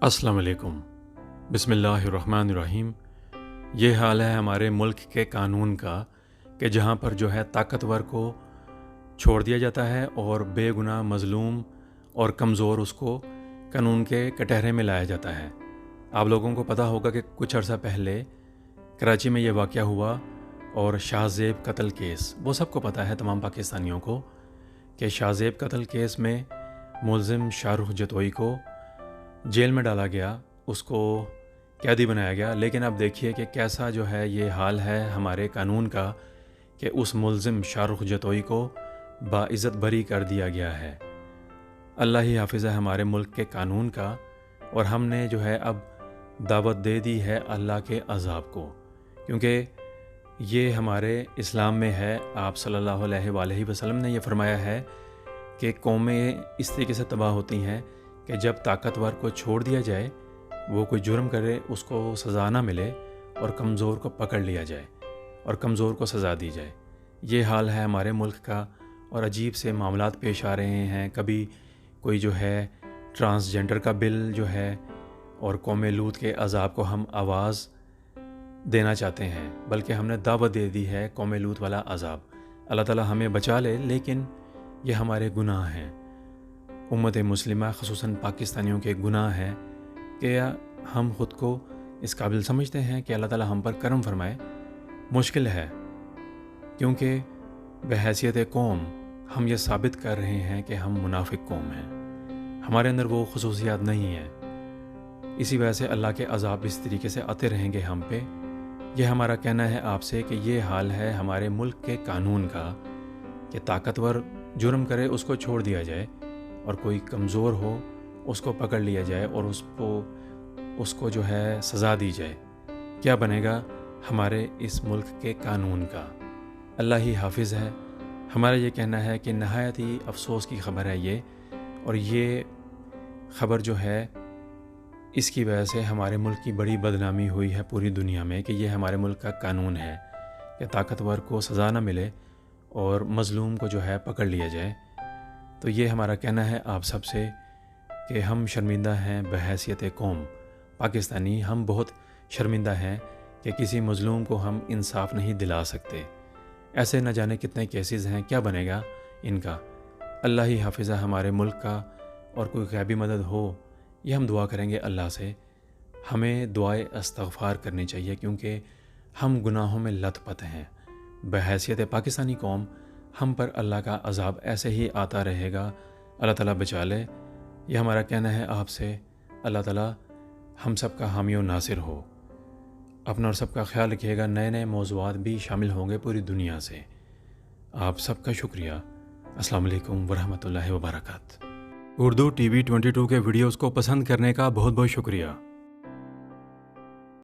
अस्सलाम वालेकुम। बिस्मिल्लाहिर्रहमानिर्रहीम। ये हाल है हमारे मुल्क के कानून का कि जहाँ पर जो है ताकतवर को छोड़ दिया जाता है और बेगुनाह मज़लूम और कमज़ोर उसको कानून के कटहरे में लाया जाता है। आप लोगों को पता होगा कि कुछ अर्सा पहले कराची में ये वाक़या हुआ और शाहज़ेब कत्ल केस, वो सबको पता है तमाम पाकिस्तानियों को कि शाहज़ेब कत्ल केस में मुलज़िम शाहरुख जतोई को जेल में डाला गया, उसको कैदी बनाया गया। लेकिन अब देखिए कि कैसा जो है ये हाल है हमारे कानून का कि उस मुलज़िम शाहरुख जतोई को बाइज़्ज़त बरी कर दिया गया है। अल्लाह ही हाफ़िज़ है हमारे मुल्क के कानून का। और हमने जो है अब दावत दे दी है अल्लाह के अज़ाब को, क्योंकि ये हमारे इस्लाम में है। आप सल्लल्लाहु अलैहि वसल्लम ने ये फ़रमाया है कि कौमें इस तरीके से तबाह होती हैं कि जब ताकतवर को छोड़ दिया जाए, वो कोई जुर्म करे उसको सज़ा ना मिले और कमज़ोर को पकड़ लिया जाए और कमज़ोर को सज़ा दी जाए। ये हाल है हमारे मुल्क का और अजीब से मामलात पेश आ रहे हैं। कभी कोई जो है ट्रांसजेंडर का बिल जो है और कौम लूत के अज़ाब को हम आवाज़ देना चाहते हैं, बल्कि हमने दावत दे दी है कौम लूत वाला अज़ाब। अल्लाह ताला हमें बचा ले, लेकिन ये हमारे गुनाह हैं, उम्मत मुस्लिमा ख़ुसूसन पाकिस्तानियों के गुनाह हैं कि हम ख़ुद को इस काबिल समझते हैं कि अल्लाह ताला हम पर करम फरमाए। मुश्किल है, क्योंकि बहैसियत कौम हम ये साबित कर रहे हैं कि हम मुनाफिक कौम हैं, हमारे अंदर वो खुसूसियात नहीं है। इसी वजह से अल्लाह के अज़ाब इस तरीके से आते रहेंगे हम पे। यह हमारा कहना है आपसे कि ये हाल है हमारे मुल्क के कानून का कि ताकतवर जुर्म करे उसको छोड़ दिया जाए और कोई कमज़ोर हो उसको पकड़ लिया जाए और उसको जो है सज़ा दी जाए। क्या बनेगा हमारे इस मुल्क के कानून का? अल्लाह ही हाफिज़ है। हमारा ये कहना है कि नहायत ही अफसोस की ख़बर है ये, और ये ख़बर जो है इसकी वजह से हमारे मुल्क की बड़ी बदनामी हुई है पूरी दुनिया में कि ये हमारे मुल्क का कानून है कि ताकतवर को सज़ा ना मिले और मज़लूम को जो है पकड़ लिया जाए। तो ये हमारा कहना है आप सबसे कि हम शर्मिंदा हैं बहैसियत कौम पाकिस्तानी। हम बहुत शर्मिंदा हैं कि किसी मज़लूम को हम इंसाफ नहीं दिला सकते। ऐसे न जाने कितने केसेस हैं, क्या बनेगा इनका? अल्लाह ही हाफिज़ हमारे मुल्क का। और कोई गैबी मदद हो ये हम दुआ करेंगे अल्लाह से। हमें दुआए इस्तग़फ़ार करनी चाहिए, क्योंकि हम गुनाहों में लथपथ हैं। बहैसियत पाकिस्तानी कौम हम पर अल्लाह का अज़ाब ऐसे ही आता रहेगा। अल्लाह ताला बचा ले, ये हमारा कहना है आपसे। अल्लाह ताला हम सब का हामी और नासिर हो। अपना और सबका ख्याल रखिएगा। नए नए मौज़ूआत भी शामिल होंगे पूरी दुनिया से। आप सबका शुक्रिया। अस्सलाम वालेकुम वरहमतुल्लाहि वबरकातुहू। उर्दू TV 22 के वीडियोज़ को पसंद करने का बहुत बहुत शुक्रिया।